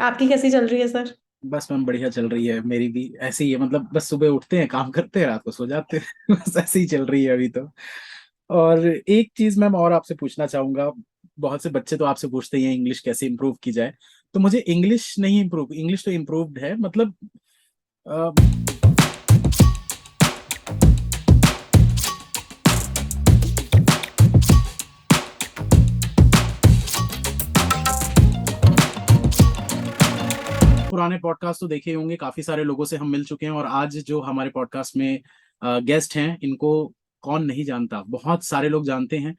आपकी कैसी चल रही है सर? बस मैम बढ़िया चल रही है। मेरी भी ऐसे ही है, मतलब बस सुबह उठते हैं, काम करते हैं, रात को सो जाते हैं। बस ऐसे ही चल रही है अभी तो। और एक चीज मैम और आपसे पूछना चाहूंगा। बहुत से बच्चे तो आपसे पूछते ही हैं इंग्लिश कैसे इम्प्रूव की जाए। तो मुझे इंग्लिश नहीं इम्प्रूव, इंग्लिश तो इम्प्रूव्ड है, मतलब अ, पुराने पॉडकास्ट तो देखे ही होंगे, काफी सारे लोगों से हम मिल चुके हैं, और आज जो हमारे पॉडकास्ट में गेस्ट हैं, इनको कौन नहीं जानता, बहुत सारे लोग जानते हैं।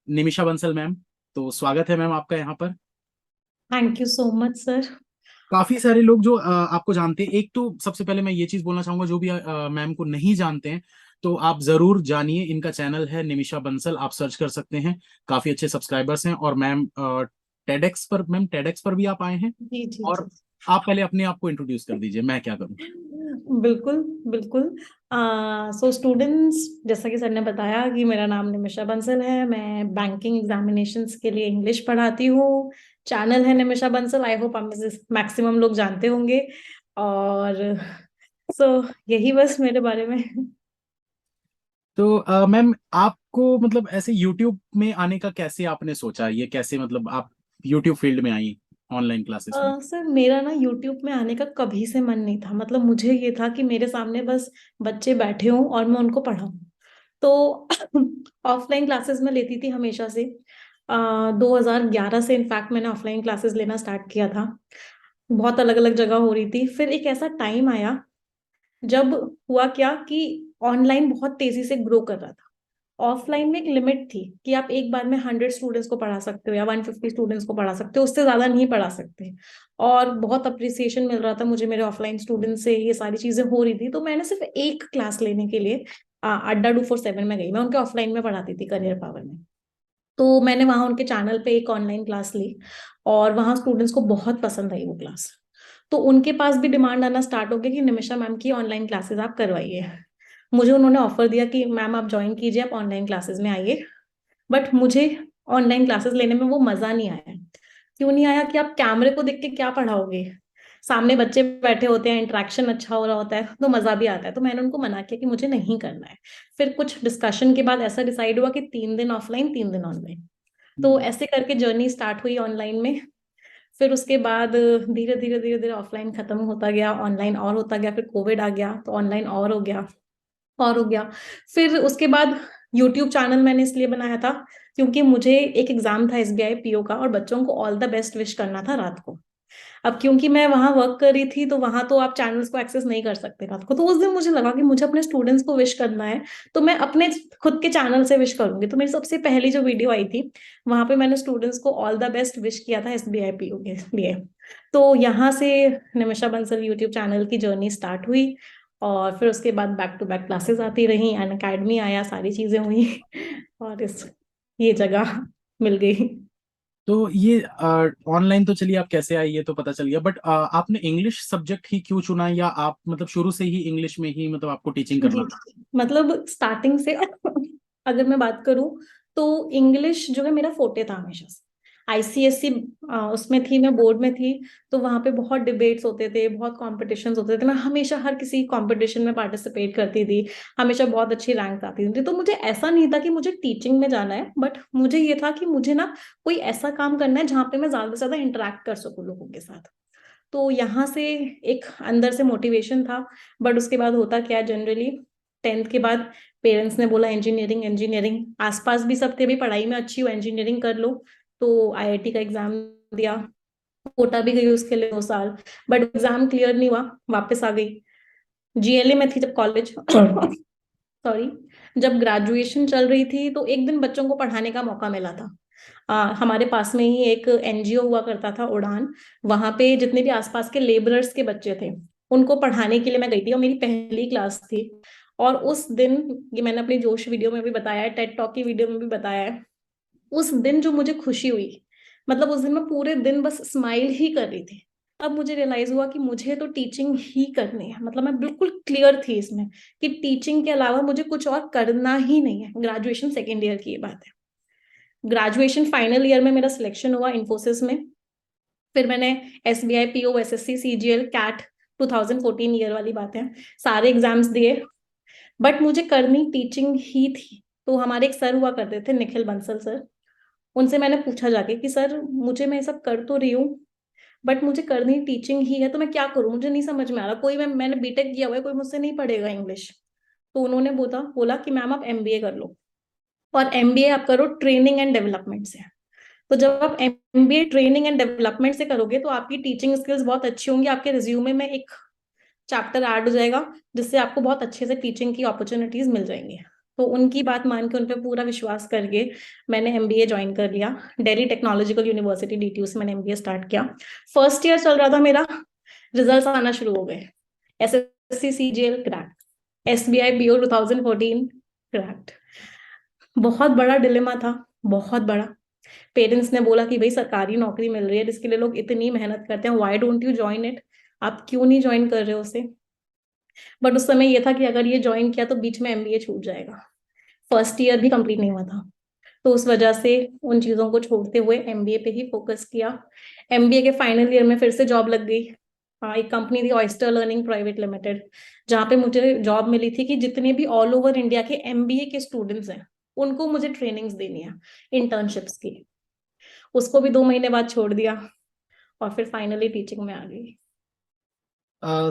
निमिषा बंसल मैम, तो स्वागत है मैम आपका यहाँ पर। Thank you so much sir. काफी सारे लोग जो आपको जानते हैं, एक तो सबसे पहले मैं ये चीज बोलना चाहूंगा, जो भी मैम को नहीं जानते हैं तो आप जरूर जानिए। इनका चैनल है निमिषा बंसल, आप सर्च कर सकते हैं। काफी अच्छे सब्सक्राइबर्स हैं। और मैम टेडेक्स पर भी आप आए हैं। जी जी और जी। आप पहले अपने आप को इंट्रोड्यूस कर दीजिए, मैं क्या करूं। बिल्कुल बिल्कुल। सो स्टूडेंट्स, जैसा कि सर ने बताया कि मेरा नाम निमिषा बंसल है, मैं बैंकिंग एग्जामिनेशंस के लिए इंग्लिश पढ़ाती हूँ। चैनल है निमिषा बंसल, आई होप आप मैक्सिमम लोग जानते होंगे। और सो यही बस मेरे बारे में। तो मैम आपको मतलब ऐसे यूट्यूब में आने का कैसे आपने सोचा, ये कैसे मतलब आप यूट्यूब फील्ड में आई ऑनलाइन क्लासेस में। सर मेरा ना यूट्यूब में आने का कभी से मन नहीं था। मतलब मुझे ये था कि मेरे सामने बस बच्चे बैठे हों और मैं उनको पढ़ाऊं। तो ऑफलाइन क्लासेस में लेती थी हमेशा से। 2011 से इनफैक्ट मैंने ऑफलाइन क्लासेस लेना स्टार्ट किया था। बहुत अलग अलग जगह हो रही थी। फिर एक ऐसा टाइम आया जब हुआ क्या कि ऑनलाइन बहुत तेजी से ग्रो कर रहा था। ऑफलाइन में एक लिमिट थी कि आप एक बार में 100 स्टूडेंट्स को पढ़ा सकते हो या 150 स्टूडेंट्स को पढ़ा सकते हो, उससे ज्यादा नहीं पढ़ा सकते। और बहुत अप्रिसिएशन मिल रहा था मुझे मेरे ऑफलाइन स्टूडेंट्स से, ये सारी चीजें हो रही थी। तो मैंने सिर्फ एक क्लास लेने के लिए अड्डा 247 में गई। मैं उनके ऑफलाइन में पढ़ाती थी, करियर पावर में। तो मैंने वहां उनके चैनल पे एक ऑनलाइन क्लास ली और वहां स्टूडेंट्स को बहुत पसंद आई वो क्लास। तो उनके पास भी डिमांड आना स्टार्ट हो गया कि निमिषा मैम की ऑनलाइन क्लासेस आप करवाइए। मुझे उन्होंने ऑफर दिया कि मैम आप ज्वाइन कीजिए, आप ऑनलाइन क्लासेस में आइए। बट मुझे ऑनलाइन क्लासेस लेने में वो मजा नहीं आया। क्यों नहीं आया? कि आप कैमरे को देख के क्या पढ़ाओगे? सामने बच्चे बैठे होते हैं, इंटरेक्शन अच्छा हो रहा होता है तो मजा भी आता है। तो मैंने उनको मना किया कि मुझे नहीं करना है। फिर कुछ डिस्कशन के बाद ऐसा डिसाइड हुआ कि 3 दिन ऑफलाइन 3 दिन ऑनलाइन। तो हम्म। ऐसे करके जर्नी स्टार्ट हुई ऑनलाइन में। फिर उसके बाद धीरे धीरे ऑफलाइन खत्म होता गया, ऑनलाइन और होता गया। फिर कोविड आ गया तो ऑनलाइन और हो गया, और हो गया। फिर उसके बाद यूट्यूब चैनल मैंने इसलिए बनाया था क्योंकि मुझे एक एग्जाम था एसबीआई पीओ का और बच्चों को ऑल द बेस्ट विश करना था रात को। अब क्योंकि मैं वहां वर्क कर रही थी तो वहां तो आप चैनल्स को एक्सेस नहीं कर सकते रात को। तो उस दिन मुझे लगा कि मुझे अपने स्टूडेंट्स को विश करना है, तो मैं अपने खुद के चैनल से विश करूंगी। तो मेरी सबसे पहली जो वीडियो आई थी वहां पे मैंने स्टूडेंट्स को ऑल द बेस्ट विश किया था एसबीआई पीओ के लिए। तो यहाँ से निमिषा बंसल यूट्यूब चैनल की जर्नी स्टार्ट हुई। और फिर उसके बाद बैक टू बैक क्लासेस आती रही, अन अकेडमी आया, सारी चीजें हुई। और इस ये जगह मिल गई। तो ये ऑनलाइन तो चलिए आप कैसे आए ये तो पता चल गया, बट आपने इंग्लिश सब्जेक्ट ही क्यों चुना, या आप मतलब शुरू से ही इंग्लिश में ही मतलब आपको टीचिंग जी करना था। मतलब स्टार्टिंग से अगर मैं बात करूं तो इंग्लिश जो है मेरा फोटे था हमेशा से। आईसीएससी उसमें थी, मैं बोर्ड में थी। तो वहां पे बहुत डिबेट्स होते थे, बहुत कॉम्पिटिशन्स होते थे। मैं हमेशा हर किसी कंपटीशन में पार्टिसिपेट करती थी। हमेशा बहुत अच्छी रैंक आती थी। तो मुझे ऐसा नहीं था कि मुझे टीचिंग में जाना है, बट मुझे ये था कि मुझे ना कोई ऐसा काम करना है जहाँ पे मैं ज्यादा से ज्यादा इंटरेक्ट कर सकूं लोगों के साथ। तो यहाँ से एक अंदर से मोटिवेशन था। बट उसके बाद होता क्या, जनरली 10th के बाद पेरेंट्स ने बोला इंजीनियरिंग इंजीनियरिंग। आसपास भी सब थे भी पढ़ाई में अच्छी हो, इंजीनियरिंग कर लो। तो आईआईटी का एग्जाम दिया, कोटा भी गई उसके लिए 2 साल। बट एग्जाम क्लियर नहीं हुआ, वापस आ गई। जीएलए में थी जब कॉलेज सॉरी, जब ग्रेजुएशन चल रही थी तो एक दिन बच्चों को पढ़ाने का मौका मिला था। हमारे पास में ही एक एनजीओ हुआ करता था, उड़ान। वहां पे जितने भी आसपास के लेबरर्स के बच्चे थे उनको पढ़ाने के लिए मैं गई थी, और मेरी पहली क्लास थी। और उस दिन, ये मैंने अपनी जोश वीडियो में भी बताया है, टेड टॉक की वीडियो में भी बताया है, उस दिन जो मुझे खुशी हुई, मतलब उस दिन मैं पूरे दिन बस स्माइल ही कर रही थी। अब मुझे रियलाइज हुआ कि मुझे तो टीचिंग ही करनी है। मतलब मैं बिल्कुल क्लियर थी इसमें कि टीचिंग के अलावा मुझे कुछ और करना ही नहीं है। ग्रेजुएशन सेकेंड ईयर की ये बात है। ग्रेजुएशन फाइनल ईयर में मेरा सिलेक्शन हुआ इन्फोसिस में। फिर मैंने SBI PO SSC CGL CAT 2014 year वाली बात है, सारे एग्जाम्स दिए, बट मुझे करनी टीचिंग ही थी। तो हमारे एक सर हुआ करते थे, निखिल बंसल सर, उनसे मैंने पूछा जाके कि सर मुझे, मैं ये सब कर तो रही हूँ बट मुझे करनी टीचिंग ही है, तो मैं क्या करूँ, मुझे नहीं समझ में आ रहा, कोई मैंने बीटेक किया हुआ है, कोई मुझसे नहीं पढ़ेगा इंग्लिश। तो उन्होंने बोला बोला कि मैम आप MBA कर लो, और MBA आप करो ट्रेनिंग एंड डेवलपमेंट से। तो जब आप MBA ट्रेनिंग एंड डेवलपमेंट से करोगे तो आपकी टीचिंग स्किल्स बहुत अच्छी होंगी, आपके रिज्यूमे में एक चैप्टर ऐड हो जाएगा, जिससे आपको बहुत अच्छे से टीचिंग की अपॉर्चुनिटीज मिल जाएंगी। तो उनकी बात मान के, उन पर पूरा विश्वास करके मैंने MBA ज्वाइन कर लिया। दिल्ली टेक्नोलॉजिकल यूनिवर्सिटी DTU से मैंने MBA स्टार्ट किया। फर्स्ट ईयर चल रहा था मेरा, रिजल्ट्स आना शुरू हो गए, SSC CGL crack, SBI PO 2014 cracked. बहुत बड़ा डिलेमा था, बहुत बड़ा। पेरेंट्स ने बोला कि भाई सरकारी नौकरी मिल रही है जिसके लिए लोग इतनी मेहनत करते हैं, why don't you join it, आप क्यों नहीं ज्वाइन कर रहे हो उसे। बट उस समय ये था कि अगर ये ज्वाइन किया तो बीच में MBA छूट जाएगा, फर्स्ट ईयर भी कंप्लीट नहीं हुआ था। तो उस वजह से उन चीजों को छोड़ते हुए MBA पे ही फोकस किया। MBA के फाइनल ईयर में फिर से जॉब लग गई। हाँ, एक कंपनी थी ऑयस्टर लर्निंग प्राइवेट लिमिटेड, जहाँ पे मुझे जॉब मिली थी कि जितने भी ऑल ओवर इंडिया के MBA के स्टूडेंट्स हैं उनको मुझे ट्रेनिंग्स देनी है, इंटर्नशिप्स की। उसको भी 2 महीने बाद छोड़ दिया और फिर फाइनली टीचिंग में आ गई।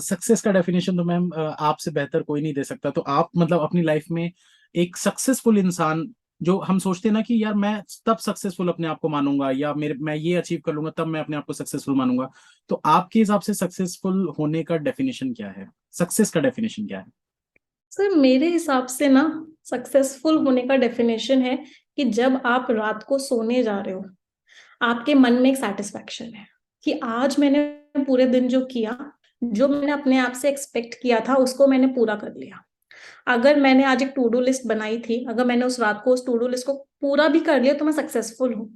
सक्सेस का डेफिनेशन तो मैम आपसे बेहतर कोई नहीं दे सकता। तो आप मतलब अपनी लाइफ में एक सक्सेसफुल इंसान, जो हम सोचते हैं ना कि यार मैं तब सक्सेसफुल अपने आप को मानूंगा, या मेरे मैं ये अचीव कर लूंगा तब मैं अपने आप को सक्सेसफुल मानूंगा, तो आपके हिसाब से सक्सेसफुल होने का डेफिनेशन क्या है? सक्सेस का डेफिनेशन क्या है? सर मेरे हिसाब से ना, सक्सेसफुल होने का डेफिनेशन है कि जब आप रात को सोने जा रहे हो, आपके मन में एक सेटिस्फैक्शन है कि आज मैंने पूरे दिन जो किया, जो मैंने अपने आप से एक्सपेक्ट किया था उसको मैंने पूरा कर लिया। अगर मैंने आज एक टू डू लिस्ट बनाई थी, अगर मैंने उस रात को उस टू डू लिस्ट को पूरा भी कर लिया तो मैं सक्सेसफुल हूँ।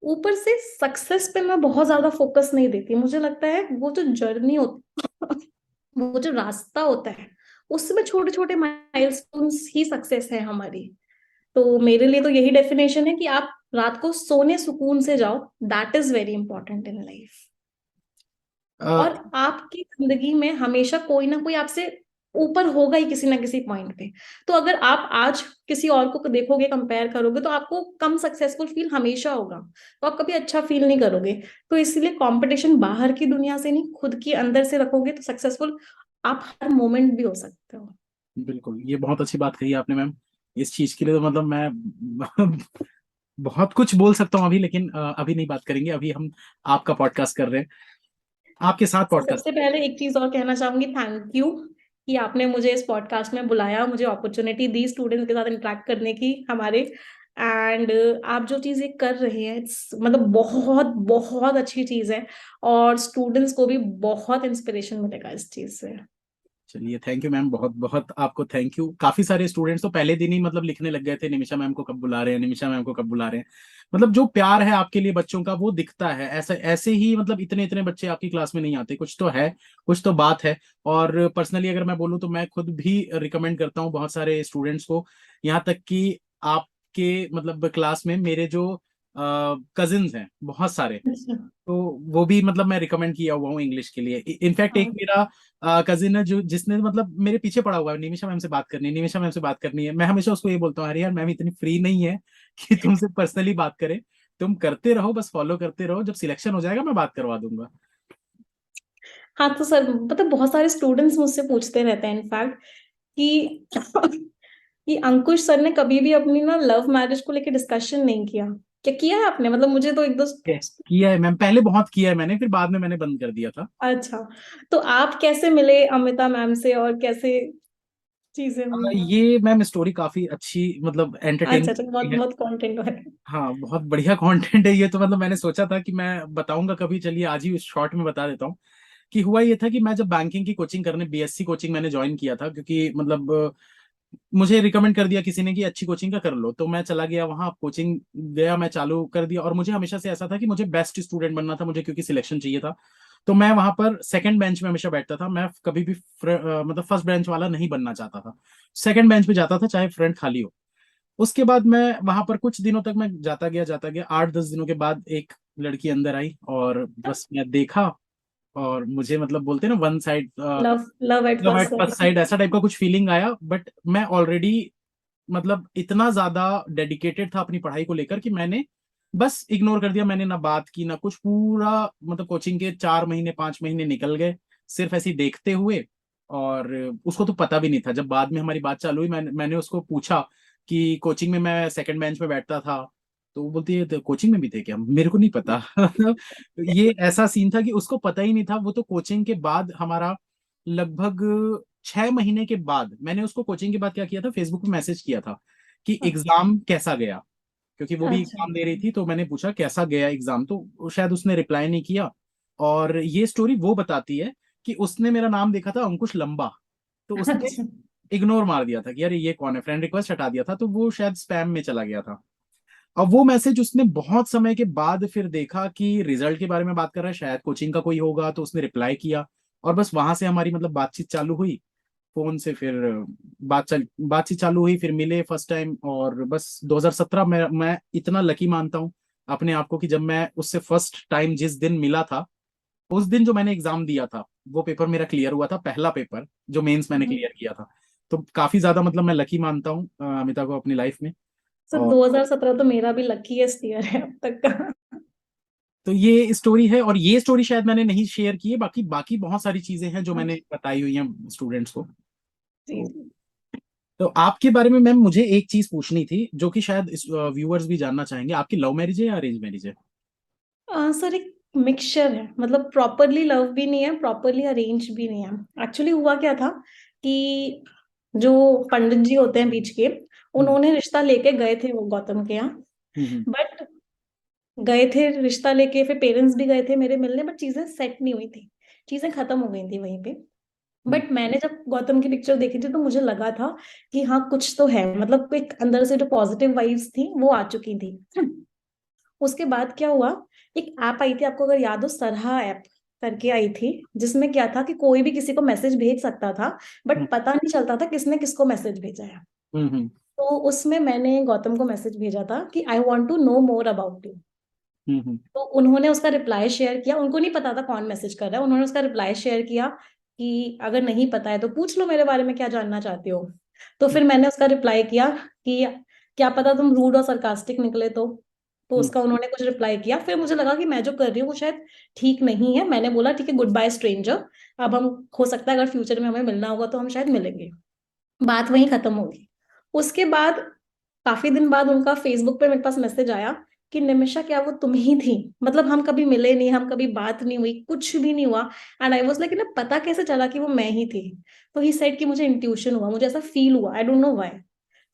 ऊपर से सक्सेस पे मैं बहुत ज्यादा फोकस नहीं देती, मुझे लगता है वो जो जर्नी होती वो जो रास्ता होता है, उसमें छोटे छोटे माइलस्टोन्स ही सक्सेस है हमारी। तो मेरे लिए तो यही डेफिनेशन है कि आप रात को सोने सुकून से जाओ, that is very important in life. Uh, और आपकी जिंदगी में हमेशा कोई ना कोई आपसे ऊपर होगा ही किसी ना किसी पॉइंट पे। तो अगर आप आज किसी और को देखोगे, कंपेयर करोगे, तो आपको कम सक्सेसफुल फील हमेशा होगा, तो आप कभी अच्छा फील नहीं करोगे। तो इसलिए कंपटीशन बाहर की दुनिया से नहीं, खुद की अंदर से रखोगे तो सक्सेसफुल आप हर मोमेंट भी हो सकते हो। बिल्कुल, ये बहुत अच्छी बात कही आपने मैम। इस चीज के लिए तो मतलब मैं बहुत कुछ बोल सकता हूँ अभी, लेकिन अभी नहीं बात करेंगे। अभी हम आपका पॉडकास्ट कर रहे हैं, आपके साथ पॉडकास्ट। सबसे पहले एक चीज और कहना चाहूंगी, थैंक यू कि आपने मुझे इस पॉडकास्ट में बुलाया, मुझे अपॉर्चुनिटी दी स्टूडेंट्स के साथ इंटरेक्ट करने की हमारे। एंड आप जो चीजें कर रहे हैं, मतलब बहुत बहुत अच्छी चीज है, और स्टूडेंट्स को भी बहुत इंस्पिरेशन मिलेगा इस चीज से। चलिए, थैंक यू मैम, बहुत बहुत आपको थैंक यू। काफी सारे स्टूडेंट्स तो पहले दिन ही मतलब लिखने लग गए थे, निमिषा मैम को कब बुला रहे हैं, निमिषा मैम को कब बुला रहे हैं। मतलब जो प्यार है आपके लिए बच्चों का वो दिखता है। ऐसे ऐसे ही मतलब इतने इतने बच्चे आपकी क्लास में नहीं आते, कुछ तो है, कुछ तो बात है। और पर्सनली अगर मैं बोलूँ तो मैं खुद भी रिकमेंड करता हूँ बहुत सारे स्टूडेंट्स को। यहाँ तक कि आपके मतलब क्लास में मेरे जो कजिन्स हैं बहुत सारे, अच्छा। तो वो भी मतलब मैं रिकमेंड किया हुआ हूँ इंग्लिश के लिए। इनफैक्ट एक हाँ। मेरा कजिन है जो जिसने मतलब मेरे पीछे पड़ा हुआ है, निमिषा मैम से बात करनी है, निमिषा मैम से बात करनी है। मैं हमेशा उसको ये बोलता हूँ, अरे यार मैम इतनी फ्री नहीं है कि तुमसे पर्सनली बात करे। तुम करते रहो, बस फॉलो करते रहो, जब सिलेक्शन हो जाएगा मैं बात करवा दूंगा। हाँ तो सर, मतलब बहुत सारे स्टूडेंट्स मुझसे पूछते रहते हैं इनफैक्ट कि कि अंकुश सर ने कभी भी अपनी ना लव मैरिज को लेकर डिस्कशन नहीं किया। क्या किया है आपने? मतलब मुझे तो एक दो। किया है मैम, पहले बहुत किया है मैंने, फिर बाद में मैंने बंद कर दिया था। अच्छा, तो आप कैसे मिले अमिता मैम से और कैसे चीजें हुई? ये मैम स्टोरी काफी अच्छी, मतलब अच्छा एंटरटेनिंग अच्छा, बहुत है। बहुत कंटेंट है। हाँ, बहुत बढ़िया कंटेंट है ये तो। मतलब मैंने सोचा था कि मैं बताऊंगा कभी, चलिए आज ही शॉर्ट में बता देता हूँ। कि हुआ ये था कि मैं जब बैंकिंग की कोचिंग करने, BSc कोचिंग मैंने ज्वाइन किया था, क्योंकि मतलब मुझे रिकमेंड कर दिया किसी ने कि अच्छी कोचिंग का कर लो, तो मैं चला गया वहाँ, कोचिंग गया, मैं चालू कर दिया। और मुझे हमेशा से ऐसा था कि मुझे बेस्ट स्टूडेंट बनना था मुझे, क्योंकि सिलेक्शन चाहिए था। तो मैं वहां पर सेकंड बेंच में हमेशा बैठता था। मैं कभी भी मतलब फर्स्ट बेंच वाला नहीं बनना चाहता था, सेकंड बेंच पे जाता था चाहे फ्रंट खाली हो। उसके बाद मैं वहां पर कुछ दिनों तक मैं जाता गया 8-10 दिनों के बाद एक लड़की अंदर आई और बस मैं देखा, और मुझे मतलब बोलते हैं ना one side, love, love yet love first at first side, site. ऐसा टाइप का कुछ फीलिंग आया। बट मैं ऑलरेडी मतलब इतना ज्यादा डेडिकेटेड था अपनी पढ़ाई को लेकर कि मैंने बस इग्नोर कर दिया। मैंने ना बात की ना कुछ, पूरा मतलब कोचिंग के 4 महीने 5 महीने निकल गए सिर्फ ऐसे ही देखते हुए। और उसको तो पता भी नहीं था। जब बाद में हमारी बात चालू हुई, मैंने उसको पूछा कि कोचिंग में मैं सेकंड बेंच पे बैठता था, तो वो बोलती है तो कोचिंग में भी थे क्या, मेरे को नहीं पता। ये ऐसा सीन था कि उसको पता ही नहीं था। वो तो कोचिंग के बाद हमारा लगभग 6 महीने के बाद मैंने उसको कोचिंग के बाद क्या किया था, फेसबुक पे मैसेज किया था कि एग्जाम कैसा गया, क्योंकि वो भी अच्छा। एग्जाम दे रही थी। तो मैंने पूछा कैसा गया एग्जाम, तो शायद उसने रिप्लाई नहीं किया। और ये स्टोरी वो बताती है कि उसने मेरा नाम देखा था अंकुश लंबा, तो उसने अच्छा। इग्नोर मार दिया था कि यार ये कौन है, फ्रेंड रिक्वेस्ट हटा दिया था, तो वो शायद स्पैम में चला गया था। अब वो मैसेज उसने बहुत समय के बाद फिर देखा कि रिजल्ट के बारे में बात कर रहा है, शायद कोचिंग का कोई होगा, तो उसने रिप्लाई किया। और बस वहां से हमारी मतलब बातचीत चालू हुई फोन से। फिर बातचीत चालू हुई, फिर मिले फर्स्ट टाइम। और बस 2017 में मैं इतना लकी मानता हूँ अपने आप को कि जब मैं उससे फर्स्ट टाइम जिस दिन मिला था, उस दिन जो मैंने एग्जाम दिया था वो पेपर मेरा क्लियर हुआ था, पहला पेपर जो मेंस मैंने क्लियर किया था। तो काफी ज्यादा मतलब मैं लकी मानता हूँ अमिता को अपनी लाइफ में। सर और 2017 तो मेरा भी लकीएस्ट ईयर है अब तक का। तो ये स्टोरी है, और ये स्टोरी शायद मैंने नहीं शेयर की है, बाकी बाकी बहुत सारी चीजें हैं जो मैंने बताई हुई हैं स्टूडेंट्स को। जी तो, जी। तो आपके बारे में मैम मुझे एक चीज पूछनी थी जो कि शायद व्यूअर्स भी जानना चाहेंगे, आपकी लव मैरिज है या अरेंज मैरिज है? सर एक मिक्सचर है, मतलब प्रॉपरली लव भी नहीं है, प्रॉपरली अरेंज भी नहीं है। एक्चुअली हुआ क्या था कि जो पंडित जी होते हैं बीच के, हम्म उन्होंने रिश्ता लेके गए थे वो गौतम के यहाँ। हम्म बट गए थे रिश्ता लेके, फिर पेरेंट्स भी गए थे मेरे मिलने, बट चीजें सेट नहीं हुई थी, चीजें खत्म हो गई थी वहीं पे। हम्म बट मैंने जब गौतम की पिक्चर देखी थी तो मुझे लगा था कि हाँ कुछ तो है, मतलब एक अंदर से जो पॉजिटिव वाइब्स थी वो आ चुकी थी। उसके बाद क्या हुआ, एक ऐप आई थी, आपको अगर याद हो, सरहा ऐप करके आई थी, जिसमें क्या था कि कोई भी किसी को मैसेज भेज सकता था, हम्म बट पता नहीं चलता था किसने किसको मैसेज भेजा है। हम्म तो उसमें मैंने गौतम को मैसेज भेजा था कि I want to know more about you. Hmm तो उन्होंने उसका रिप्लाई शेयर किया, उनको नहीं पता था कौन मैसेज कर रहा है, उन्होंने उसका रिप्लाई शेयर किया कि अगर नहीं पता है तो पूछ लो मेरे बारे में क्या जानना चाहते हो। तो फिर मैंने उसका रिप्लाई किया कि क्या पता तुम रूड और सरकास्टिक निकले तो हम्म उसका उन्होंने कुछ रिप्लाई किया। फिर मुझे लगा कि मैं जो कर रही हूँ वो शायद ठीक नहीं है। मैंने बोला ठीक है, गुड बाय स्ट्रेंजर, अब हम हो सकता है अगर फ्यूचर में हमें मिलना होगा तो हम शायद मिलेंगे। बात वहीं खत्म होगी। उसके बाद काफी दिन बाद उनका फेसबुक पे मेरे पास मैसेज आया कि निमिषा क्या वो तुम ही थी, मतलब हम कभी मिले नहीं, हम कभी बात नहीं हुई, कुछ भी नहीं हुआ। एंड आई वाज लाइक ना, पता कैसे चला कि वो मैं ही थी। तो ही सेड कि मुझे इंट्यूशन हुआ, मुझे ऐसा फील हुआ, आई डोंट नो व्हाई।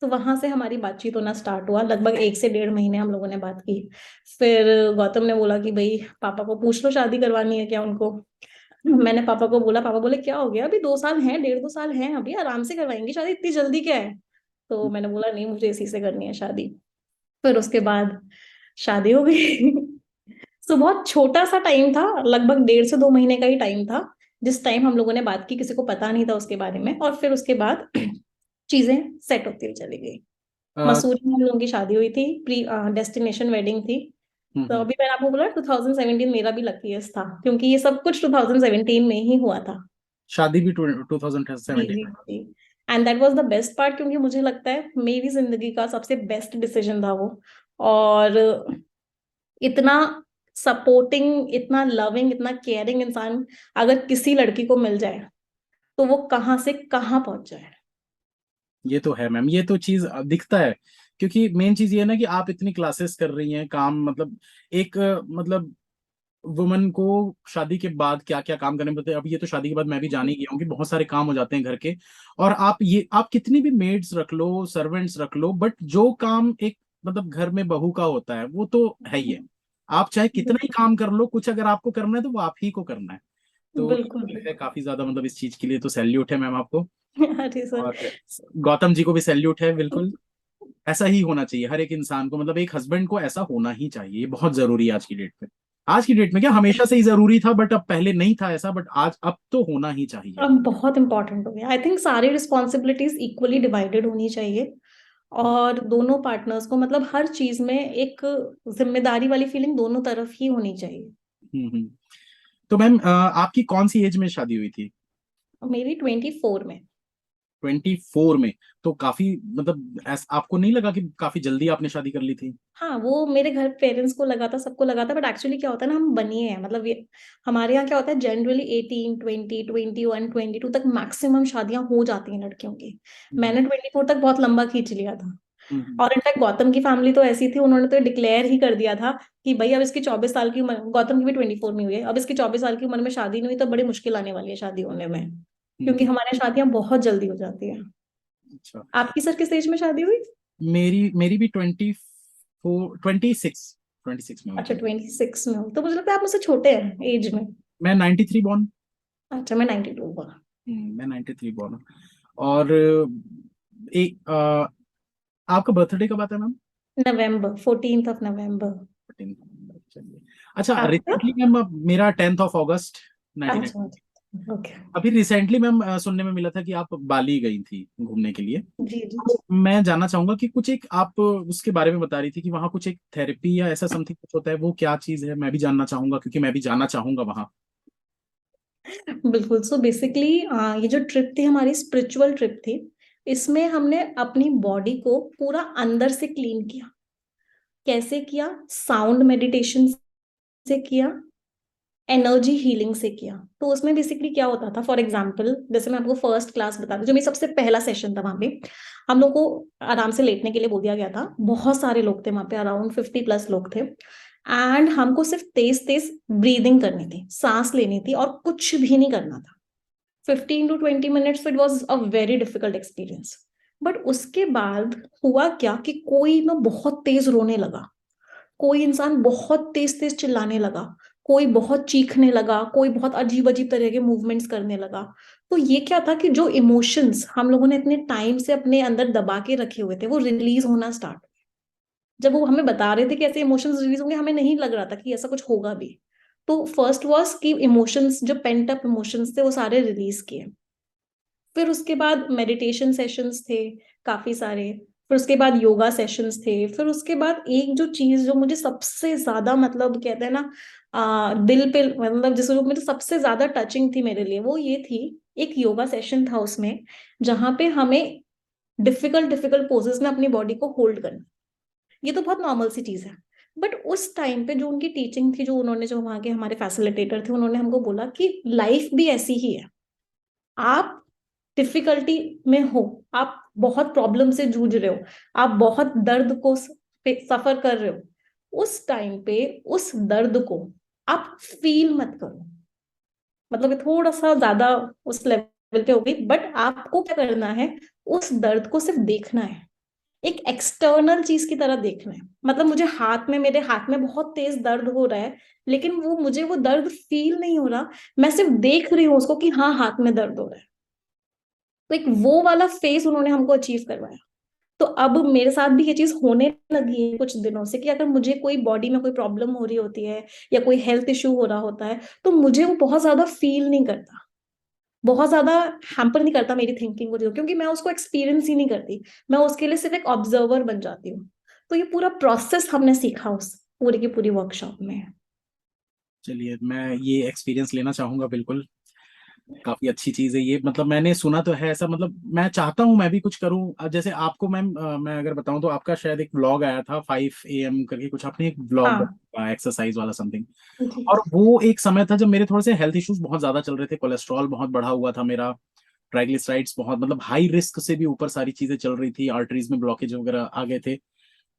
तो वहां से हमारी बातचीत होना स्टार्ट हुआ, लगभग 1 से 1.5 महीने हम लोगों ने बात की। फिर गौतम ने बोला कि भाई पापा को पूछ लो शादी करवानी है क्या उनको। मैंने पापा को बोला, पापा बोले क्या हो गया, अभी 2 साल हैं, 1.5 2 साल हैं, अभी आराम से करवाएंगे शादी, इतनी जल्दी क्या है। तो मैंने बोला नहीं, मुझे इसी से करनी है शादी। फिर उसके बाद शादी हो गई। सो बहुत छोटा सा टाइम था, लगभग 1.5 से 2 महीने का ही टाइम था, जिस टाइम हम लोगों ने बात की, किसी को पता नहीं था उसके बारे में। और फिर उसके बाद चीजें सेट होती हुई चली गई। हम्म मसूरी में हम लोगों की शादी हुई थी, प्री डेस्टिनेशन वेडिंग थी। तो हम्म। अभी मैंने आपको बोला 2017 मेरा भी लकीएस्ट था, क्योंकि ये सब कुछ 2017 में ही हुआ था। शादी भी जी 2017 जी में? जी। And that was the best part, क्योंकि मुझे लगता है मेरी जिंदगी का सबसे बेस्ट डिसीजन था वो। और इतना सपोर्टिंग, इतना लविंग, इतना केयरिंग इंसान अगर किसी लड़की को मिल जाए तो वो कहाँ से कहाँ पहुंच जाए। ये तो है मैम, ये तो चीज दिखता है। क्योंकि मेन चीज ये है ना कि आप इतनी क्लासेस कर रही हैं, काम मतलब एक मतलब वुमन को शादी के बाद क्या क्या काम करने पड़ते हैं। अब ये तो शादी के बाद मैं भी जान ही गया हूँ कि बहुत सारे काम हो जाते हैं घर के। और आप कितनी भी मेड्स रख लो, सर्वेंट्स रख लो, बट जो काम एक मतलब घर में बहू का होता है वो तो है ही है। आप चाहे कितना ही काम कर लो, कुछ अगर आपको करना है तो वो आप ही को करना है। तो बिल्कुल है काफी ज्यादा मतलब इस चीज के लिए तो सैल्यूट है मैम आपको। बिल्कुल। अरे सर। और गौतम जी को भी सैल्यूट है, बिल्कुल ऐसा ही होना चाहिए हर एक इंसान को। मतलब एक हस्बैंड को ऐसा होना ही चाहिए, ये बहुत जरूरी है आज की डेट पे। आज की डेट में क्या, हमेशा से ही जरूरी था, बट अब पहले नहीं था ऐसा, बट आज अब तो होना ही चाहिए। अब बहुत इंपॉर्टेंट हो गया, आई थिंक सारी रिस्पॉन्सिबिलिटीज इक्वली डिवाइडेड होनी चाहिए। और दोनों पार्टनर्स को मतलब हर चीज में एक जिम्मेदारी वाली फीलिंग दोनों तरफ ही होनी चाहिए। हम्म। तो मैम आपकी कौन सी एज में शादी हुई थी? और मेरी 24 में। 24 में? तो काफी मतलब आपको नहीं लगा कि काफी जल्दी आपने शादी कर ली थी? हाँ, वो मेरे घर पेरेंट्स को लगा था, सबको लगा था, बट एक्चुअली क्या होता है ना, हम बनिए हैं मतलब ये हमारे यहाँ क्या होता है, जनरली 18, 20, 21, 22 तक मैक्सिमम शादियां हो जाती हैं लड़कियों की। हम्म। मैंने 24 तक बहुत लंबा खींच लिया था। हम्म। और इनफैक्ट गौतम की फैमिली तो ऐसी थी, उन्होंने तो डिक्लेयर ही कर दिया था कि भाई अब इसकी 24 साल की उम्र, गौतम की भी 24 में हुई है, अब इसकी 24 साल की उम्र में शादी नहीं हुई तो बड़ी मुश्किल आने वाली है शादी होने में। क्योंकि हम्म। हमारे यहाँ शादियां बहुत जल्दी हो जाती हैं। अच्छा। आपकी सर किस एज में शादी हुई? मेरी मेरी भी 26 में हुई अच्छा, थी। 26 में हो तो मुझे लगता है आप मुझसे छोटे हैं एज में। मैं 93 बॉर्न। अच्छा, मैं 92 हुआ। मैं 93 बॉर्न हूँ। और एक आपका बर्थडे कब आता है मैम? नवंबर, 14 नवंबर। 14 चलिए। अच्छा, आपका? रिसेंटली मैम मेरा 10 अगस्त 1990। अच्छा, ओके। अभी रिसेंटली मैम सुनने में मिला था कि आप बाली गई थी घूमने के लिए। जी जी। तो मैं जानना चाहूंगा कि कुछ एक आप उसके बारे में बता रही थी कि वहाँ कुछ एक थेरेपी या ऐसा समथिंग कुछ होता है, वो क्या चीज है? मैं भी जानना चाहूंगा क्योंकि मैं भी जाना चाहूंगा वहाँ। बिल्कुल, सो बेसिकली ये जो ट्रिप थी हमारी स्पिरिचुअल ट्रिप थी। इसमें हमने अपनी बॉडी को पूरा अंदर से क्लीन किया। कैसे किया? साउंड मेडिटेशन से किया, एनर्जी हीलिंग से किया। तो उसमें बेसिकली क्या होता था, फॉर एग्जाम्पल जैसे मैं आपको फर्स्ट क्लास बता दूं, जो मेरी सबसे पहला सेशन था वहां पे, हम लोग को आराम से लेटने के लिए बोल दिया गया था। बहुत सारे लोग थे वहां पे, अराउंड 50+ लोग थे। एंड हमको सिर्फ तेज तेज ब्रीदिंग करनी थी, सांस लेनी थी, और कुछ भी नहीं करना था। 15 to 20 minutes, it was a very difficult experience. But उसके बाद हुआ क्या कि कोई ना बहुत तेज रोने लगा, कोई इंसान बहुत तेज तेज चिल्लाने लगा, कोई बहुत चीखने लगा, कोई बहुत अजीब अजीब तरह के मूवमेंट्स करने लगा। तो ये क्या था कि जो इमोशंस हम लोगों ने इतने टाइम से अपने अंदर दबा के रखे हुए थे वो रिलीज होना स्टार्ट। जब वो हमें बता रहे थे कि ऐसे इमोशंस रिलीज होंगे, हमें नहीं लग रहा था कि ऐसा कुछ होगा भी। तो फर्स्ट वॉज कि इमोशंस, जो पेंट अप इमोशंस थे वो सारे रिलीज किए। फिर उसके बाद मेडिटेशन सेशंस थे काफी सारे। फिर उसके बाद योगा सेशंस थे। फिर उसके बाद एक जो चीज जो मुझे सबसे ज्यादा मतलब कहते हैं ना, दिल पे मतलब जिस रूप में तो सबसे ज्यादा टचिंग थी मेरे लिए, वो ये थी। एक योगा सेशन था उसमें, जहां पे हमें डिफिकल्ट डिफिकल्ट पोजेस में अपनी बॉडी को होल्ड करना। ये तो बहुत नॉर्मल सी चीज है। बट उस टाइम पे जो उनकी टीचिंग थी, जो उन्होंने, जो वहां के हमारे फैसिलिटेटर थे, उन्होंने हमको बोला कि लाइफ भी ऐसी ही है। आप डिफिकल्टी में हो, आप बहुत प्रॉब्लम से जूझ रहे हो, आप बहुत दर्द को सफर कर रहे हो, उस टाइम पे उस दर्द को आप फील मत करो। मतलब ये थोड़ा सा ज्यादा उस लेवल पे हो गई, बट आपको क्या करना है, उस दर्द को सिर्फ देखना है। एक एक्सटर्नल चीज की तरह देखना है। मतलब मुझे हाथ में, मेरे हाथ में बहुत तेज दर्द हो रहा है, लेकिन वो मुझे वो दर्द फील नहीं हो रहा। मैं सिर्फ देख रही हूँ उसको कि हाँ, हाथ में दर्द हो रहा है। तो एक वो वाला फेस उन्होंने हमको अचीव करवाया। तो अब मेरे साथ भी ये चीज होने लगी है कुछ दिनों से, कि अगर मुझे कोई बॉडी में कोई प्रॉब्लम हो रही होती है या कोई हेल्थ इश्यू हो रहा होता है, तो मुझे वो बहुत ज्यादा फील नहीं करता, बहुत ज्यादा हैम्पर नहीं करता मेरी थिंकिंग को, क्योंकि मैं उसको एक्सपीरियंस ही नहीं करती। मैं उसके लिए सिर्फ एक ऑब्जर्वर बन जाती हूँ। तो ये पूरा प्रोसेस हमने सीखा उस पूरी की पूरी वर्कशॉप में। चलिए, मैं ये एक्सपीरियंस लेना चाहूंगा बिल्कुल। काफी अच्छी चीज है ये, मतलब मैंने सुना तो है ऐसा, मतलब मैं चाहता हूँ मैं भी कुछ करूँ। अब जैसे आपको मैम मैं अगर बताऊं तो आपका शायद एक ब्लॉग आया था 5 AM करके कुछ, आपने एक ब्लॉग हाँ बनाया एक्सरसाइज वाला समथिंग। जी। और वो एक समय था जब मेरे थोड़े से हेल्थ इश्यूज बहुत ज्यादा चल रहे थे, कोलेस्ट्रॉल बहुत बढ़ा हुआ था मेरा, ट्राइग्लिसराइड्स बहुत, मतलब हाई रिस्क से भी ऊपर सारी चीजें चल रही थी, आर्टरीज में ब्लॉकेज वगैरह आ गए थे।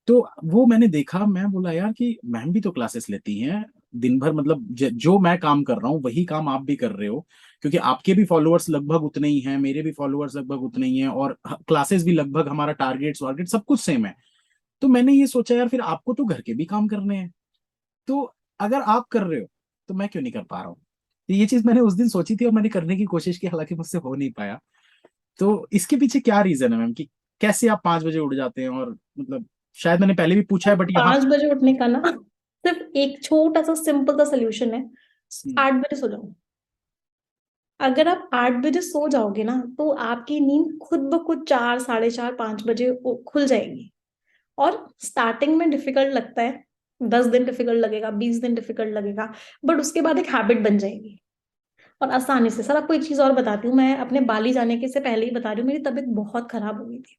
तो वो मैंने देखा, मैं बोला यार कि मैम भी तो क्लासेस लेती हैं दिन भर, मतलब जो मैं काम कर रहा हूँ वही काम आप भी कर रहे हो, क्योंकि आपके भी फॉलोअर्स लगभग उतने ही हैं, मेरे भी फॉलोअर्स लगभग उतने ही हैं, और क्लासेस भी लगभग, हमारा टारगेट्स वारगेट सब कुछ सेम है। तो मैंने ये सोचा यार फिर आपको तो घर के भी काम करने हैं, तो अगर आप कर रहे हो तो मैं क्यों नहीं कर पा रहा हूँ? तो ये चीज मैंने उस दिन सोची थी और मैंने करने की कोशिश की, हालांकि मुझसे हो नहीं पाया। तो इसके पीछे क्या रीजन है मैम कि कैसे आप 5 बजे उठ जाते हैं? और मतलब शायद मैंने पहले भी पूछा है बट यहाँ। 5 बजे उठने का ना, सिर्फ एक छोटा सा सिंपल सा सोल्यूशन है। हम्म। 8 बजे सो जाओ। अगर आप 8 बजे सो जाओगे ना तो आपकी नींद खुद ब खुद 4, साढ़े 4, 5 बजे खुल जाएगी। और स्टार्टिंग में डिफिकल्ट लगता है, 10 दिन डिफिकल्ट लगेगा, 20 दिन डिफिकल्ट लगेगा, बट उसके बाद एक हैबिट बन जाएगी और आसानी से। सर आपको एक चीज और बताती हूँ, मैं अपने बाली जाने के से पहले ही बता रही हूँ, मेरी तबीयत बहुत खराब हो गई थी,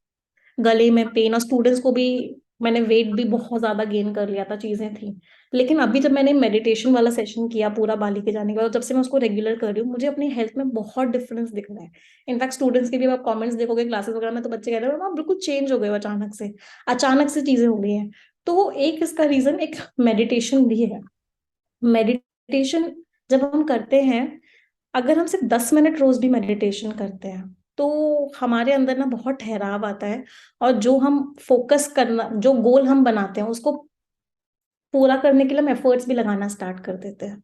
गले में पेन, और स्टूडेंट्स को भी, मैंने वेट भी बहुत ज्यादा गेन कर लिया था, चीजें थी। लेकिन अभी जब मैंने मेडिटेशन वाला सेशन किया पूरा बाली के जाने के बाद, जब से मैं उसको रेगुलर कर रही हूँ, मुझे अपनी हेल्थ में बहुत डिफरेंस दिख रहा है। इनफैक्ट स्टूडेंट्स के भी आप कमेंट्स देखोगे क्लासेस वगैरह में, तो बच्चे कह रहे हैं आप बिल्कुल चेंज हो गए हो, अचानक से चीजें हो गई हैं। तो एक इसका रीजन एक मेडिटेशन भी है। मेडिटेशन जब हम करते हैं, अगर हम सिर्फ 10 मिनट रोज भी मेडिटेशन करते हैं, तो हमारे अंदर ना बहुत ठहराव आता है, और जो हम फोकस करना, जो गोल हम बनाते हैं उसको पूरा करने के लिए हम एफर्ट्स भी लगाना स्टार्ट कर देते हैं।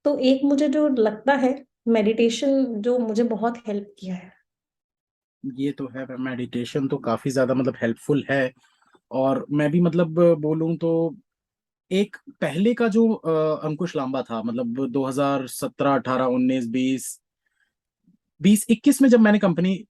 तो एक मुझे जो लगता है, मेडिटेशन जो मुझे बहुत हेल्प किया है। ये तो है, मेडिटेशन तो काफी ज्यादा मतलब हेल्पफुल है। और मैं भी मतलब बोलूं तो एक पहले का जो अंकुश लांबा था, मतलब 2017 18 19 20 21 में जब मैंने कंपनी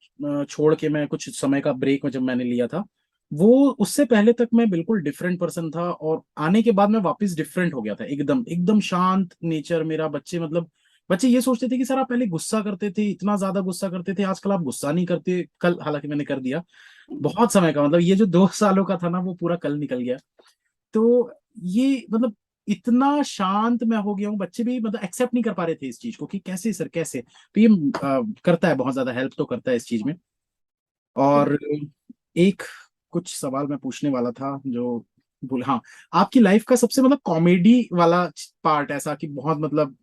छोड़ के, मैं कुछ समय का ब्रेक में जब मैंने लिया था, वो उससे पहले तक मैं बिल्कुल डिफरेंट पर्सन था। और आने के बाद मैं वापस डिफरेंट हो गया था, एकदम एकदम शांत नेचर मेरा। बच्चे मतलब बच्चे ये सोचते थे कि सर आप पहले गुस्सा करते थे, इतना ज्यादा गुस्सा करते थे, आजकल आप गुस्सा नहीं करते। कल हालांकि मैंने कर दिया, बहुत समय का मतलब ये जो 2 सालों का था ना, वो पूरा कल निकल गया। तो ये मतलब इतना शांत मैं हो गया हूँ, बच्चे भी मतलब एक्सेप्ट नहीं कर पा रहे थे इस चीज को कि कैसे सर कैसे। तो ये करता है, बहुत ज्यादा हेल्प तो करता है इस चीज में। और एक कुछ सवाल मैं पूछने वाला था जो भूल, हाँ, आपकी लाइफ का सबसे मतलब कॉमेडी वाला पार्ट ऐसा कि बहुत मतलब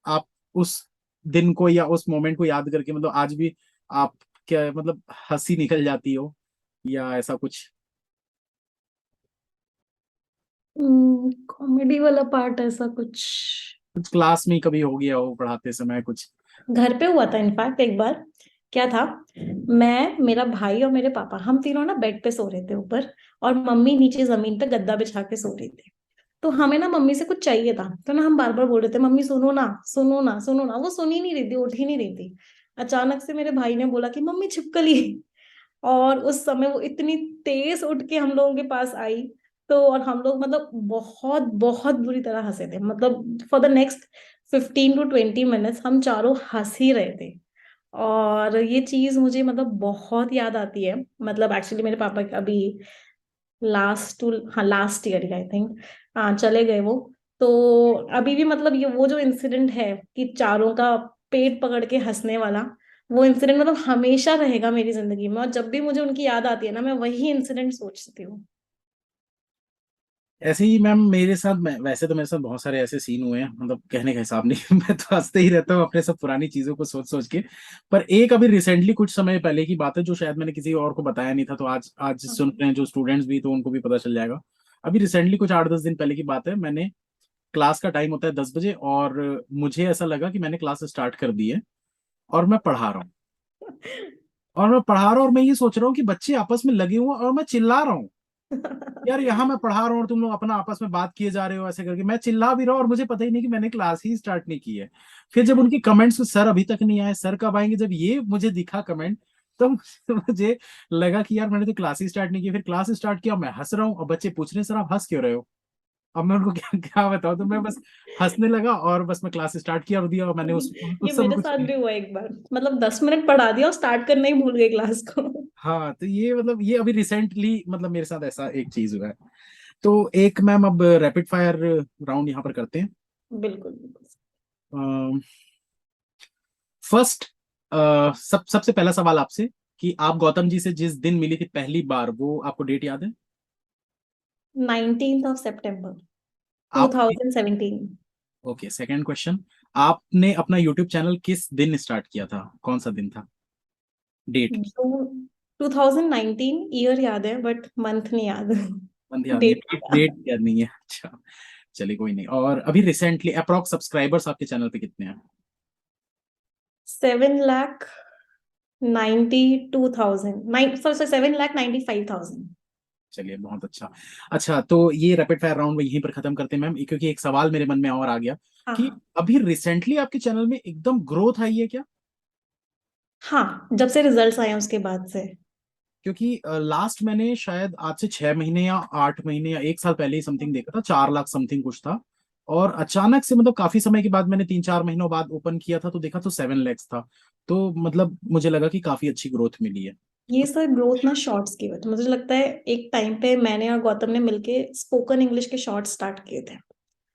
आप उस दिन को या उस मोमेंट को याद करके मतलब आज भी आप क्या मतलब हंसी निकल जाती हो, या ऐसा कुछ? कॉमेडी वाला पार्ट ऐसा कुछ कुछ क्लास में ही कभी हो गया हो पढ़ाते समय कुछ? घर पे हुआ था। इनफैक्ट एक बार क्या था, मैं, मेरा भाई और मेरे पापा, हम तीनों ना बेड पे सो रहे थे ऊपर, और मम्मी नीचे जमीन पे गद्दा बिछा के सो रही थी। तो हमें ना मम्मी से कुछ चाहिए था, तो ना हम बार बार बोल रहे थे मम्मी सुनो ना, सुनो ना, सुनो ना। वो सुन ही नहीं रही थी, उठ ही नहीं रही थी। अचानक से मेरे भाई ने बोला कि मम्मी छिपकली। और उस समय वो इतनी तेज उठ के हम लोगों के पास आई। तो और हम लोग मतलब बहुत बहुत बुरी तरह हंसे थे, मतलब for the next 15 to 20 minutes हम चारों हंस ही रहे थे। और ये चीज मुझे मतलब बहुत याद आती है। मतलब एक्चुअली मेरे पापा अभी लास्ट टू, हाँ लास्ट ईयर आई थिंक, हाँ चले गए वो। तो अभी भी मतलब ये वो जो इंसिडेंट है कि चारों का पेट पकड़ के हंसने वाला, वो इंसिडेंट मतलब हमेशा रहेगा मेरी जिंदगी में, और जब भी मुझे उनकी याद आती है ना, मैं वही इंसिडेंट सोचती हूँ। ऐसे ही मैम मेरे साथ, मैं वैसे तो मेरे साथ बहुत सारे ऐसे सीन हुए हैं, मतलब कहने का हिसाब नहीं। मैं तो हंसते ही रहता हूँ अपने सब पुरानी चीजों को सोच सोच के। पर एक अभी रिसेंटली कुछ समय पहले की बात है, जो शायद मैंने किसी और को बताया नहीं था, तो आज आज सुन रहे हैं जो स्टूडेंट्स भी, तो उनको भी पता चल जाएगा। अभी रिसेंटली कुछ 8 10 दिन पहले की बात है, मैंने क्लास का टाइम होता है 10 बजे, और मुझे ऐसा लगा कि मैंने क्लास स्टार्ट कर दी है, और मैं पढ़ा रहा हूँ। और मैं पढ़ा रहा हूँ और मैं ये सोच रहा हूँ कि बच्चे आपस में लगे हुए हैं और मैं चिल्ला रहा हूँ। यार यहाँ मैं पढ़ा रहा हूँ और तुम लोग अपना आपस में बात किए जा रहे हो, ऐसे करके मैं चिल्ला भी रहा हूँ और मुझे पता ही नहीं कि मैंने क्लास ही स्टार्ट नहीं की है। फिर जब उनके कमेंट्स, सर अभी तक नहीं आए, सर कब आएंगे, जब ये मुझे दिखा कमेंट, तो मुझे लगा कि यार मैंने तो क्लास ही स्टार्ट नहीं की। फिर क्लास स्टार्ट किया, मैं हंस रहा हूँ और बच्चे पूछ रहे हैं सर आप हंस क्यों रहे हो। अब मैं उनको क्या क्या बताऊँ, तो मैं बस हंसने लगा और बस मैं क्लास स्टार्ट किया और दिया, और मैंने ये उस समय मेरे कुछ साथ नहीं। भी हुआ एक बार, मतलब 10 मिनट पढ़ा दिया और स्टार्ट करना ही भूल गई क्लास को। हाँ, तो ये मतलब ये अभी रिसेंटली मतलब मेरे साथ ऐसा एक चीज हुआ है। तो एक मैम अब रैपिड फायर राउंड यहाँ पर करते हैं। बिल्कुल बिल्कुल। फर्स्ट, सबसे पहला सवाल आपसे कि आप गौतम जी से जिस दिन मिली थी पहली बार, वो आपको डेट याद है? 19 September टू आप, thousand seventeen okay, second question, आपने अपना यूट्यूब चैनल किस दिन स्टार्ट किया था, कौन सा दिन था, डेट? जून 2019, ईयर याद है बट मंथ नहीं याद। मंथ याद नहीं डेट है, डेट याद नहीं है, अच्छा। चलिए कोई नहीं। और अभी रिसेंटली अप्रॉक्स सब्सक्राइबर्स आपके चैनल पे कितने हैं? 7,92,000, नाइन सॉरी 7,95,000। चलिए बहुत अच्छा। अच्छा, तो ये रैपिड फायर राउंड में यहीं पर खत्म करते हैं मैम, क्योंकि एक सवाल मेरे मन में और आ गया हाँ कि हाँ। अभी रिसेंटली आपके चैनल में एकदम ग्रोथ आई है क्या? हाँ, जब से रिजल्ट्स आए हैं उसके बाद से। क्योंकि लास्ट मैंने शायद आज से 6 महीने या 8 महीने या 1 साल पहले ही समथिंग देखा था, 4 लाख समथिंग कुछ था। और अचानक से मतलब काफी समय के बाद मैंने 3-4 महीनों बाद ओपन किया था तो देखा तो 7 lakhs था। तो मतलब मुझे लगा कि काफी अच्छी ग्रोथ मिली है। ये तो सर ग्रोथ ना शॉर्ट्स की वजह तो मुझे लगता है। एक टाइम पे मैंने और गौतम ने मिलके स्पोकन इंग्लिश के शॉर्ट्स स्टार्ट किए थे,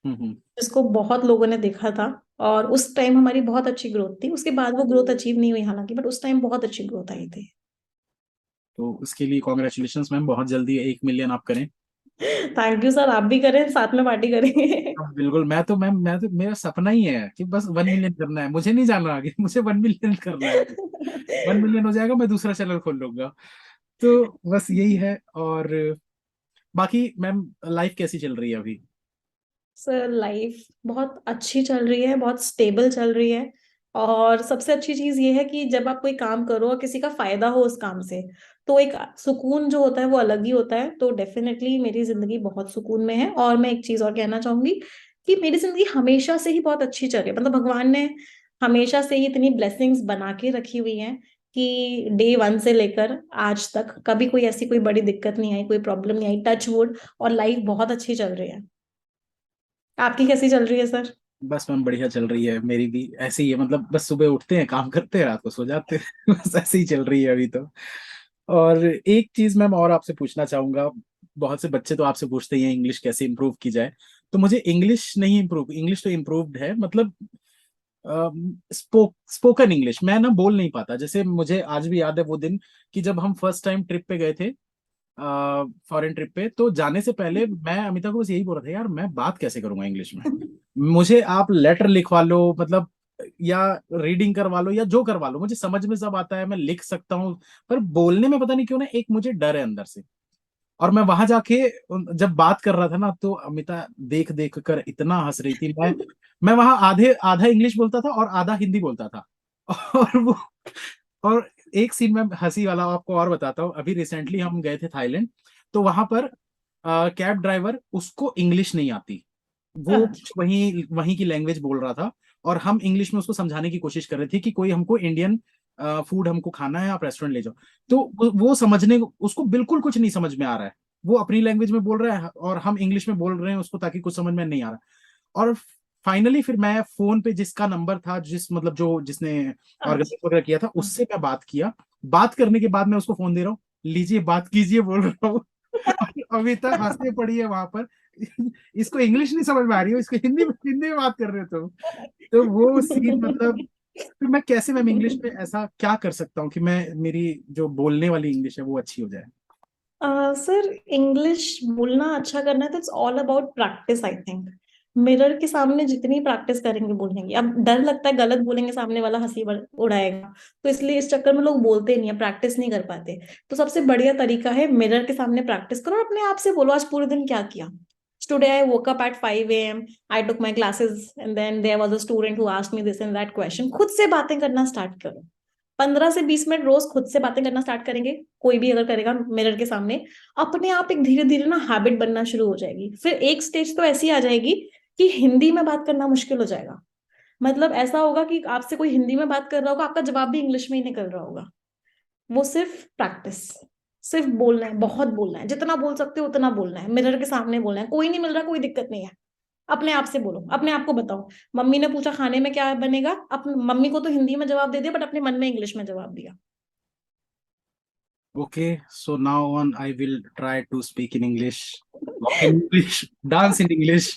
हम्म। जिसको बहुत लोगों ने देखा था। और उस टाइम हमारी बहुत अच्छी ग्रोथ थी। उसके बाद वो ग्रोथ अचीव नहीं हुई हालांकि, बट उस टाइम बहुत अच्छी ग्रोथ आई थी। तो उसके लिए कॉन्ग्रेचुलेशन मैम, बहुत जल्दी 1 मिलियन आप करें। थैंक यू सर, आप भी करें, साथ में पार्टी करेंगे। हाँ, बिल्कुल। मैं तो मैम, मैं तो, मेरा सपना ही है कि बस 1 मिलियन करना है, मुझे नहीं जाना आगे, मुझे 1 मिलियन करना है। 1 मिलियन हो जाएगा, मैं दूसरा चैनल खोल लूंगा। तो बस यही है। और बाकी मैम, लाइफ कैसी चल रही है अभी? सर लाइफ बहुत अच्छी चल रही है, बहुत स्टेबल चल रही है। और सबसे अच्छी चीज ये है कि जब आप कोई काम करो और किसी का फायदा हो उस काम से, तो एक सुकून जो होता है वो अलग ही होता है। तो डेफिनेटली मेरी जिंदगी बहुत सुकून में है। और मैं एक चीज और कहना चाहूंगी कि मेरी जिंदगी हमेशा से ही बहुत अच्छी चल रही है। मतलब भगवान ने हमेशा से ही इतनी ब्लेसिंग्स बना के रखी हुई हैं कि डे वन से लेकर आज तक कभी कोई ऐसी कोई बड़ी दिक्कत नहीं आई, कोई प्रॉब्लम नहीं आई, टच वुड। और लाइफ बहुत अच्छी चल रही है। आपकी कैसी चल रही है सर? बस मैम बढ़िया चल रही है, मेरी भी ऐसे ही है। मतलब बस सुबह उठते हैं, काम करते हैं, रात को सो जाते हैं बस ऐसे ही चल रही है अभी तो। और एक चीज मैम और आपसे पूछना चाहूंगा। बहुत से बच्चे तो आपसे पूछते ही हैं इंग्लिश कैसे इंप्रूव की जाए। तो मुझे इंग्लिश नहीं इम्प्रूव, इंग्लिश तो इम्प्रूव्ड है, मतलब स्पोकन इंग्लिश मैं ना बोल नहीं पाता। जैसे मुझे आज भी याद है वो दिन कि जब हम फर्स्ट टाइम ट्रिप पे गए थे, फॉरेन ट्रिप पे, तो जाने से पहले मैं अमिता को बस यही बोल रहा था, यार मैं बात कैसे करूंगा इंग्लिश में। मुझे आप लेटर लिखवा लो, मतलब या रीडिंग करवा लो या जो करवा लो, मुझे समझ में सब आता है, मैं लिख सकता हूँ। पर बोलने में पता नहीं क्यों ना एक मुझे डर है अंदर से। और मैं वहां जाके जब बात कर रहा था ना, तो अमिता देख देख कर इतना हंस रही थी। मैं वहां आधे आधा इंग्लिश बोलता था और आधा हिंदी बोलता था और वो, और एक सीन में हंसी वाला आपको और बताता हूँ। अभी रिसेंटली हम गए थे थाईलैंड, तो वहां पर कैब ड्राइवर, उसको इंग्लिश नहीं आती, वो अच्छा। वहीं वहीं की लैंग्वेज बोल रहा था। और हम इंग्लिश में उसको समझाने की कोशिश कर रहे थे कि कोई हमको इंडियन फूड हमको खाना है, आप रेस्टोरेंट ले जाओ। तो वो समझने, उसको बिल्कुल कुछ नहीं समझ में आ रहा है। वो अपनी लैंग्वेज में बोल रहा है और हम इंग्लिश में बोल रहे हैं उसको, ताकि कुछ समझ में नहीं आ रहा। और फाइनली फिर मैं फोन पे जिसका नंबर था, जिस मतलब जो जिसने ऑर्गेनाइज अच्छा। वगैरह किया था, उससे मैं बात किया। बात करने के बाद मैं उसको फोन दे रहा हूँ, लीजिए बात कीजिए बोल रहा हूँ अभी तक हंसने पड़ी है वहां पर इसको इंग्लिश नहीं समझ में आ रही हो, इसको हिंदी में बात कर रहे हो तुम। तो वो सीन मतलब, फिर मैं कैसे मैम इंग्लिश में ऐसा क्या कर सकता हूँ कि मैं, मेरी जो बोलने वाली इंग्लिश है वो अच्छी हो जाए? सर इंग्लिश बोलना अच्छा करना है तो it's all about practice I think. Mirror के सामने जितनी प्रैक्टिस करेंगे बोलने की, अब डर लगता है गलत बोलेंगे सामने वाला हंसी उड़ाएगा, तो इसलिए इस चक्कर में लोग बोलते नहीं है, प्रैक्टिस नहीं कर पाते। तो सबसे बढ़िया तरीका है मिरर के सामने प्रैक्टिस करो और अपने आप से बोलो आज पूरे दिन क्या किया। Today I woke up at 5 a.m. I took my classes and then there was a student who asked me this and that question। खुद से बातें करना स्टार्ट करो। 15 से 20 मिनट रोज खुद से बातें करना स्टार्ट करेंगे, कोई भी अगर करेगा मिरर के सामने, अपने आप एक धीरे धीरे ना हैबिट बनना शुरू हो जाएगी। फिर एक स्टेज तो ऐसी आ जाएगी कि हिंदी में बात करना मुश्किल हो जाएगा। मतलब ऐसा होगा कि आपसे कोई हिंदी में बात कर रहा होगा, आपका जवाब भी इंग्लिश में ही निकल रहा होगा। वो सिर्फ प्रैक्टिस, सिर्फ बोलना है, बहुत बोलना है, जितना बोल सकते हो उतना बोलना है, मिरर के सामने बोलना है। कोई नहीं मिल रहा, कोई दिक्कत नहीं है, अपने आप से बोलो, अपने आप को बताओ। मम्मी ने पूछा खाने में क्या बनेगा, अपने मम्मी को तो हिंदी में जवाब दे दिया बट अपने मन में इंग्लिश में जवाब दिया। Okay, so now on I will try to speak in English, walk in English, dance in English.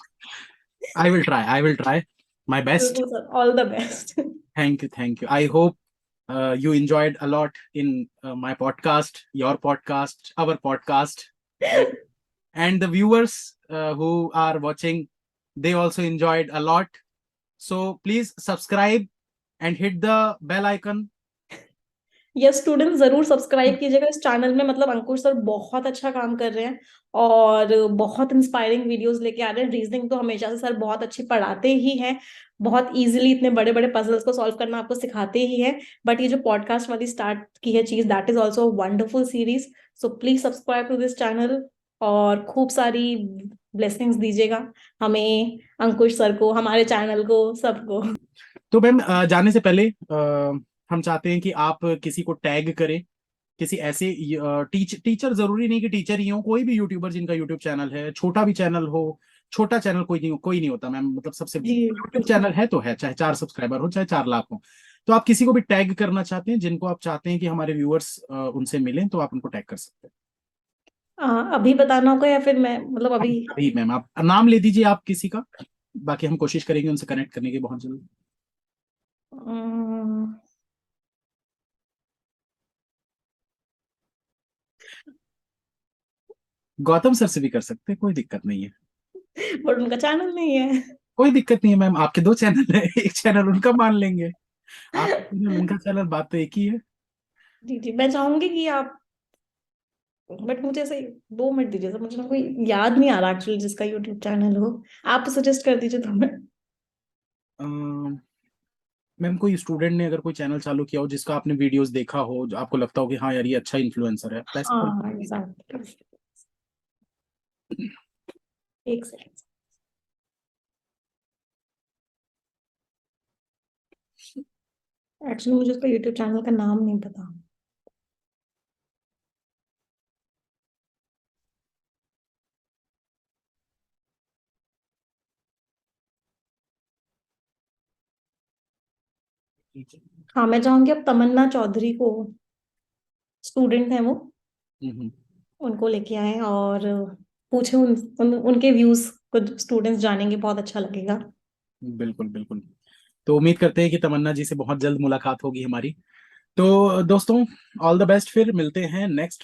I will try my best. बिल्कुल sir, all the best. Thank you, thank you. I hope you enjoyed a lot in my podcast, your podcast, our podcast, and the viewers who are watching, they also enjoyed a lot. So please subscribe and hit the bell icon. Yes student, जरूर subscribe कीजिएगा इस channel में। मतलब अंकुश sir बहुत अच्छा काम कर रहे हैं और बहुत इंस्पायरिंग वीडियोस लेके आ रहे हैं। रीजनिंग तो हमेशा से सर बहुत अच्छी पढ़ाते ही हैं, बहुत इजीली इतने बड़े बड़े पजल्स को सॉल्व करना आपको सिखाते ही हैं। बट ये जो पॉडकास्ट वाली स्टार्ट की है चीज, that is also wonderful series. So please subscribe to this channel और खूब सारी ब्लेसिंग्स दीजिएगा हमें, अंकुश सर को, हमारे चैनल को, सबको। तो मैम जाने से पहले हम चाहते हैं कि आप किसी को टैग करें, किसी ऐसे टीचर, जरूरी नहीं कि टीचर ही हो, कोई भी यूट्यूबर जिनका यूट्यूब चैनल है, छोटा भी चैनल हो, छोटा चैनल कोई नहीं होता मैम, मतलब सबसे जी यूट्यूब चैनल है तो है, चाहे 4 सब्सक्राइबर हो चाहे 4 लाख हो, तो आप किसी को भी टैग करना चाहते हैं, जिनको आप चाहते हैं कि हमारे व्यूअर्स उनसे मिलें, तो आप उनको टैग कर सकते हैं। अभी बताना होगा या फिर मैं मतलब अभी? अभी मैम आप नाम ले दीजिए आप किसी का, बाकी हम कोशिश करेंगे उनसे कनेक्ट करने की बहुत जल्द। अम, गौतम सर से भी कर सकते हैं, कोई दिक्कत नहीं है। बट उनका चैनल नहीं है। कोई दिक्कत नहीं है मैम, आपके 2 चैनल है, एक चैनल उनका मान लेंगे, आपका चैनल उनका चैनल, बात तो एक ही है। जी जी, मैं चाहूंगी कि आप, बट मुझे ऐसे 2 मिनट दीजिए सर, मुझे ना कोई याद नहीं आ रहा एक्चुअली जिसका यूट्यूब चैनल हो। आप सजेस्ट कर दीजिए तो मैं। मैम कोई स्टूडेंट ने अगर कोई चैनल चालू किया हो जिसका आपने वीडियोस देखा हो, जो आपको लगता हो कि हाँ यार ये अच्छा इन्फ्लुएंसर है, वैसे कोई। हाँ एग्जैक्टली। एक सेकंड। एक्चुअली मुझे उसका यूट्यूब चैनल का नाम नहीं पता। हाँ, मैं चाहूंगी अब तमन्ना चौधरी को, स्टूडेंट है वो, हम्म, उनको लेके आए और पूछे उनके व्यूज को स्टूडेंट्स जानेंगे, बहुत अच्छा लगेगा। बिल्कुल बिल्कुल। तो उम्मीद करते हैं कि तमन्ना जी से बहुत जल्द मुलाकात होगी हमारी। तो दोस्तों, ऑल द बेस्ट, फिर मिलते हैं नेक्स्ट।